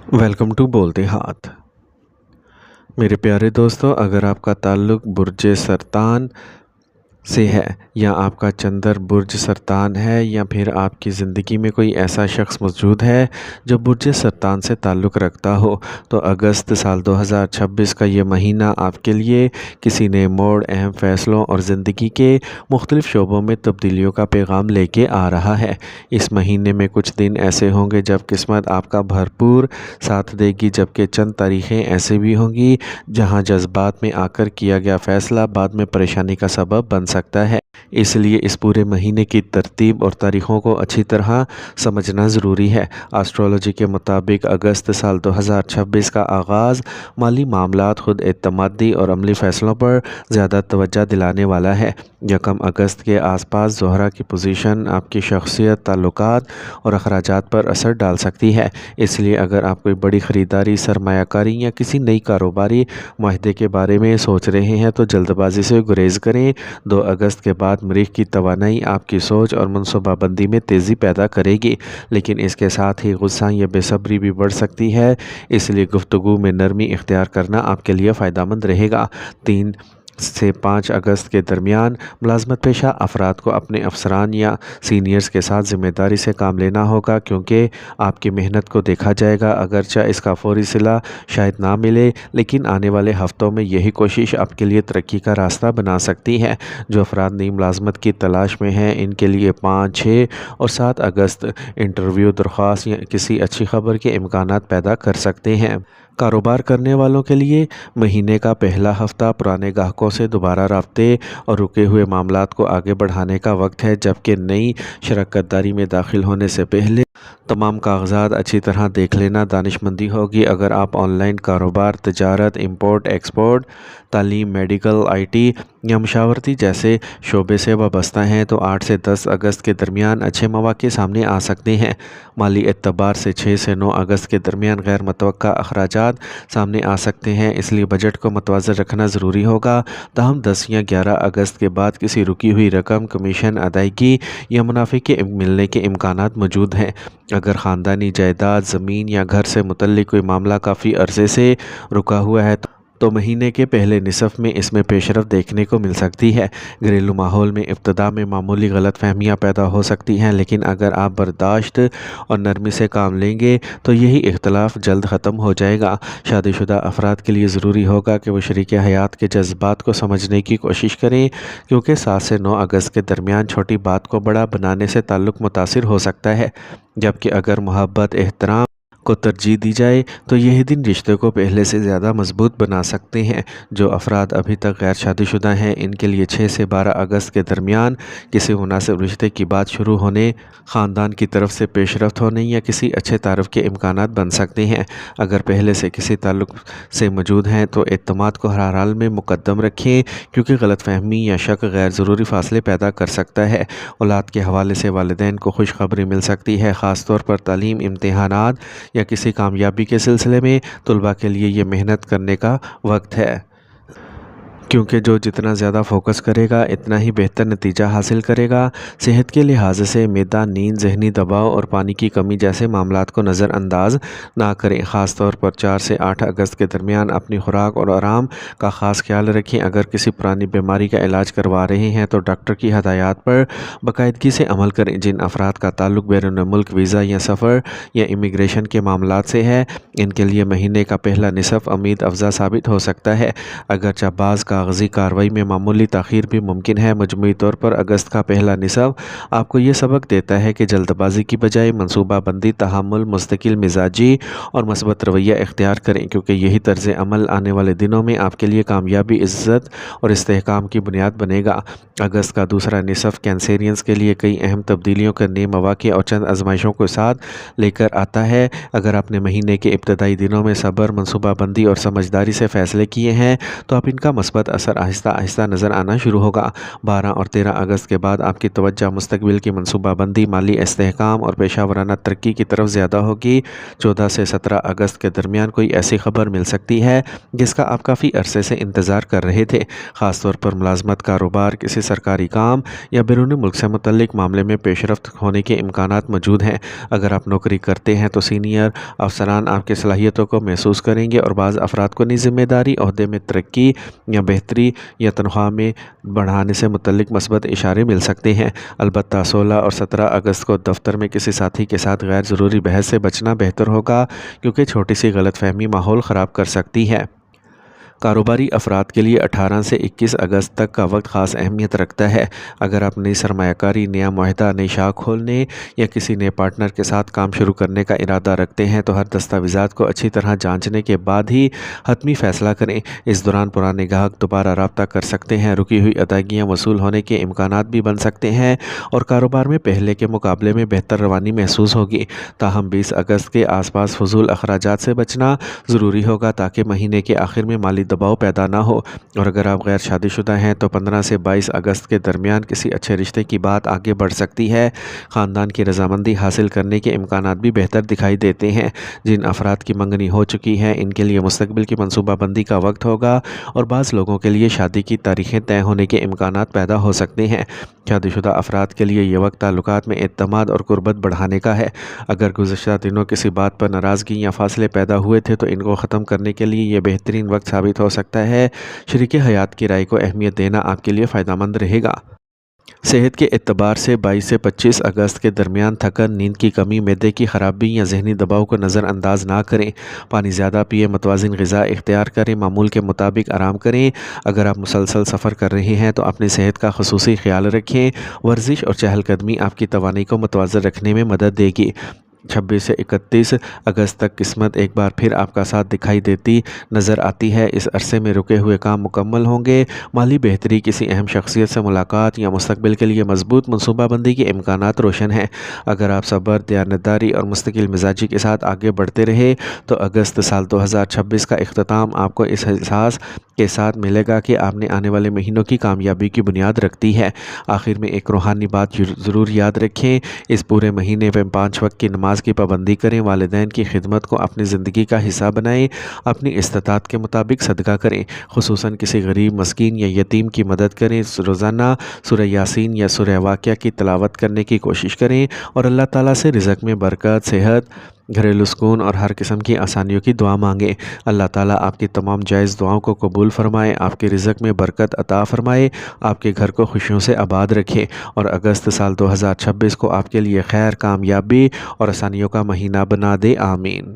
Welcome to बोलते हाथ। मेरे प्यारे दोस्तों, अगर आपका ताल्लुक़ बुर्ज सरतान से है या आपका चंद्र बुर्ज सरतान है या फिर आपकी ज़िंदगी में कोई ऐसा शख्स मौजूद है जो बुर्ज सरतान से ताल्लुक़ रखता हो, तो अगस्त साल 2026 का ये महीना आपके लिए किसी नए मोड़, अहम फ़ैसलों और ज़िंदगी के मुख्तलिफ़ शोबों में तब्दीलियों का पैगाम लेके आ रहा है। इस महीने में कुछ दिन ऐसे होंगे जब किस्मत आपका भरपूर साथ देगी, जबकि चंद तारीखें ऐसे भी होंगी जहां जज्बात में आकर किया गया फ़ैसला बाद में परेशानी का सबब बन सकता है। इसलिए इस पूरे महीने की तरतीब और तारीख़ों को अच्छी तरह समझना ज़रूरी है। एस्ट्रोलॉजी के मुताबिक अगस्त साल 2026 का आगाज़ माली मामलात, खुद एतमादी और अमली फ़ैसलों पर ज़्यादा तवज्जो दिलाने वाला है। 1 अगस्त के आसपास ज़ोहरा की पोजीशन आपकी शख्सियत, ताल्लुकात और अखराजात पर असर डाल सकती है। इसलिए अगर आप कोई बड़ी ख़रीदारी, सरमायाकारी या किसी नई कारोबारी माहदे के बारे में सोच रहे हैं तो जल्दबाजी से गुरेज करें। 2 अगस्त के बाद मरीख की तवानाई आपकी सोच और मनसूबाबंदी में तेज़ी पैदा करेगी, लेकिन इसके साथ ही गुस्सा या बेसब्री भी बढ़ सकती है। इसलिए गुफ्तगू में नरमी इख्तियार करना आपके लिए फ़ायदेमंद रहेगा। 3 से 5 अगस्त के दरमियान मुलाजमत पेशा अफराद को अपने अफसरान या सीनियर्स के साथ ज़िम्मेदारी से काम लेना होगा, क्योंकि आपकी मेहनत को देखा जाएगा। अगरचे इसका फौरी सिला शायद ना मिले, लेकिन आने वाले हफ्तों में यही कोशिश आपके लिए तरक्की का रास्ता बना सकती है। जो अफराद नई मुलाजमत की तलाश में हैं, इनके लिए 5, 6 और 7 अगस्त इंटरव्यू, दरख्वास्त या किसी अच्छी खबर के इम्कानात पैदा कर सकते हैं। कारोबार करने वालों के लिए महीने का पहला हफ्ता पुराने ग्राहकों से दोबारा राब्ते और रुके हुए मामलात को आगे बढ़ाने का वक्त है, जबकि नई शराकतदारी में दाखिल होने से पहले तमाम कागजात अच्छी तरह देख लेना दानिशमंदी होगी। अगर आप ऑनलाइन कारोबार, तजारत, इंपोर्ट एक्सपोर्ट, तालीम, मेडिकल, IT या मशावरती जैसे शोबे से वाबस्ता हैं तो 8 से 10 अगस्त के दरमियान अच्छे मौके सामने आ सकते हैं। माली एतबार से 6 से 9 अगस्त के दरमियान गैर मुतवक्का अखराजात सामने आ सकते हैं, इसलिए बजट को मुतवाज़न रखना ज़रूरी होगा। ताहम 10 या 11 अगस्त के बाद किसी रुकी हुई रकम, कमीशन अदायगी या मुनाफे के मिलने के इम्कानात मौजूद हैं। अगर ख़ानदानी जायदाद, ज़मीन या घर से मुतल्लिक कोई मामला काफ़ी अरसे से रुका हुआ है तो महीने के पहले निसफ़ में इसमें पेशरफ़ देखने को मिल सकती है। घरेलू माहौल में इब्तदा में मामूली गलतफ़हमियाँ पैदा हो सकती हैं, लेकिन अगर आप बर्दाश्त और नरमी से काम लेंगे तो यही इख्तलाफ जल्द ख़त्म हो जाएगा। शादीशुदा अफराद के लिए ज़रूरी होगा कि वो शरीक हयात के जज्बात को समझने की कोशिश करें, क्योंकि 7 से 9 अगस्त के दरमियान छोटी बात को बड़ा बनाने से ताल्लुक़ मुतासिर हो सकता है। जबकि अगर मोहब्बत, एहतराम को तरजीह दी जाए तो यही दिन रिश्ते को पहले से ज़्यादा मजबूत बना सकते हैं। जो अफराद अभी तक गैर शादीशुदा हैं, इनके लिए 6 से 12 अगस्त के दरमियान किसी मुनासिब रिश्ते की बात शुरू होने, ख़ानदान की तरफ से पेशरफ्त होने या किसी अच्छे तारुफ के इम्कानात बन सकते हैं। अगर पहले से किसी ताल्लुक़ से मौजूद हैं तो एतमाद को हर हाल में मुकद्दम रखें, क्योंकि गलतफ़हमी या शक गैर ज़रूरी फ़ासले पैदा कर सकता है। औलाद के हवाले से वालिदैन को खुशखबरी मिल सकती है, ख़ास तौर पर तालीम, इम्तिहानात या किसी कामयाबी के सिलसिले में तलबा के लिए ये मेहनत करने का वक्त है, क्योंकि जो जितना ज़्यादा फोकस करेगा इतना ही बेहतर नतीजा हासिल करेगा। सेहत के लिहाज से मैदा, नींद, जहनी दबाव और पानी की कमी जैसे मामलात को नज़रअंदाज ना करें। ख़ास तौर पर 4 से 8 अगस्त के दरमियान अपनी खुराक और आराम का ख़ास ख्याल रखें। अगर किसी पुरानी बीमारी का इलाज करवा रहे हैं तो डॉक्टर की हदायत पर बाकायदगी से अमल करें। जिन अफराद का ताल्लुक़ बैरून मुल्क वीज़ा या सफ़र या इमिग्रेशन के मामलात से है, इनके लिए महीने का पहला निसफ़ उम्मीद अफ़ज़ा साबित हो सकता है। अगरचे बाज़ कागज़ी कार्रवाई में मामूली ताख़ीर भी मुमकिन है, मजमूई तौर पर अगस्त का पहला निसफ़ आपको ये सबक देता है कि जल्दबाजी की बजाय मनसूबाबंदी, तहम्मुल, मुस्तकिल मिजाजी और मस्बत रवैया इख्तियार करें, क्योंकि यही तर्ज़ अमल आने वाले दिनों में आपके लिए कामयाबी, इज़्ज़त और इस्तेहकाम की बुनियाद बनेगा। अगस्त का दूसरा निसफ़ कैंसेरियंस के लिए कई अहम तब्दीलियों के नए मौक़े और चंद आजमाइशों को साथ लेकर आता है। अगर आपने महीने के इब्तदाई दिनों में सब्र, मनसूबाबंदी और समझदारी से फ़ैसले किए हैं तो आप इनका मस्बत اثر آہستہ آہستہ نظر آنا شروع ہوگا۔ 12 اور 13 اگست کے بعد آپ کی توجہ مستقبل کی منصوبہ بندی، مالی استحکام اور پیشہ ورانہ ترقی کی طرف زیادہ ہوگی۔ 14 سے 17 اگست کے درمیان کوئی ایسی خبر مل سکتی ہے جس کا آپ کافی عرصے سے انتظار کر رہے تھے، خاص طور پر ملازمت، کاروبار، کسی سرکاری کام یا بیرون ملک سے متعلق معاملے میں پیش رفت ہونے کے امکانات موجود ہیں۔ اگر آپ نوکری کرتے ہیں تو سینئر افسران آپ کی صلاحیتوں کو محسوس کریں گے اور بعض افراد کو نئی ذمہ داری، عہدے میں ترقی یا بہتری یا تنخواہ میں بڑھانے سے متعلق مثبت اشارے مل سکتے ہیں۔ البتہ 16 اور 17 اگست کو دفتر میں کسی ساتھی کے ساتھ غیر ضروری بحث سے بچنا بہتر ہوگا، کیونکہ چھوٹی سی غلط فہمی ماحول خراب کر سکتی ہے۔ کاروباری افراد کے لیے 18 سے 21 اگست تک کا وقت خاص اہمیت رکھتا ہے۔ اگر آپ نئی سرمایہ کاری، نیا معاہدہ، نئی شاخ کھولنے یا کسی نئے پارٹنر کے ساتھ کام شروع کرنے کا ارادہ رکھتے ہیں تو ہر دستاویزات کو اچھی طرح جانچنے کے بعد ہی حتمی فیصلہ کریں۔ اس دوران پرانے گاہک دوبارہ رابطہ کر سکتے ہیں، رکی ہوئی ادائیگیاں وصول ہونے کے امکانات بھی بن سکتے ہیں اور کاروبار میں پہلے کے مقابلے میں بہتر روانی محسوس ہوگی۔ تاہم 20 اگست کے آس پاس فضول اخراجات سے بچنا ضروری ہوگا تاکہ مہینے کے آخر میں مالی دباؤ پیدا نہ ہو، اور اگر آپ غیر شادی شدہ ہیں تو 15 سے 22 اگست کے درمیان کسی اچھے رشتے کی بات آگے بڑھ سکتی ہے۔ خاندان کی رضامندی حاصل کرنے کے امکانات بھی بہتر دکھائی دیتے ہیں۔ جن افراد کی منگنی ہو چکی ہے ان کے لیے مستقبل کی منصوبہ بندی کا وقت ہوگا، اور بعض لوگوں کے لیے شادی کی تاریخیں طے ہونے کے امکانات پیدا ہو سکتے ہیں۔ شادی شدہ افراد کے لیے یہ وقت تعلقات میں اعتماد اور قربت بڑھانے کا ہے۔ اگر گزشتہ دنوں کسی بات پر ناراضگی یا فاصلے پیدا ہوئے تھے تو ان کو ختم کرنے کے لیے یہ بہترین وقت ثابت ہو سکتا ہے۔ شریک حیات کی رائے کو اہمیت دینا آپ کے لیے فائدہ مند رہے گا۔ صحت کے اعتبار سے 22 سے 25 اگست کے درمیان تھکن، نیند کی کمی، معدے کی خرابی یا ذہنی دباؤ کو نظر انداز نہ کریں۔ پانی زیادہ پئیں، متوازن غذا اختیار کریں، معمول کے مطابق آرام کریں۔ اگر آپ مسلسل سفر کر رہے ہیں تو اپنی صحت کا خصوصی خیال رکھیں۔ ورزش اور چہل قدمی آپ کی توانائی کو متوازن رکھنے میں مدد دے گی۔ 26 سے 31 اگست تک قسمت ایک بار پھر آپ کا ساتھ دکھائی دیتی نظر آتی ہے۔ اس عرصے میں رکے ہوئے کام مکمل ہوں گے۔ مالی بہتری، کسی اہم شخصیت سے ملاقات یا مستقبل کے لیے مضبوط منصوبہ بندی کے امکانات روشن ہیں۔ اگر آپ صبر، دیانتداری اور مستقل مزاجی کے ساتھ آگے بڑھتے رہے تو اگست سال 2026 کا اختتام آپ کو اس احساس کے ساتھ ملے گا کہ آپ نے آنے والے مہینوں کی کامیابی کی بنیاد رکھتی ہے۔ آخر میں ایک روحانی بات ضرور یاد رکھیں، اس پورے مہینے میں 5 وقت کی نماز کی پابندی کریں، والدین کی خدمت کو اپنی زندگی کا حصہ بنائیں، اپنی استطاعت کے مطابق صدقہ کریں، خصوصاً کسی غریب، مسکین یا یتیم کی مدد کریں۔ روزانہ سورہ یاسین یا سورہ واقعہ کی تلاوت کرنے کی کوشش کریں اور اللہ تعالیٰ سے رزق میں برکت، صحت، گھریلو سکون اور ہر قسم کی آسانیوں کی دعا مانگیں۔ اللہ تعالیٰ آپ کی تمام جائز دعاؤں کو قبول فرمائے، آپ کے رزق میں برکت عطا فرمائے، آپ کے گھر کو خوشیوں سے آباد رکھے، اور اگست سال 2026 کو آپ کے لیے خیر، کامیابی اور آسانیوں کا مہینہ بنا دے۔ آمین۔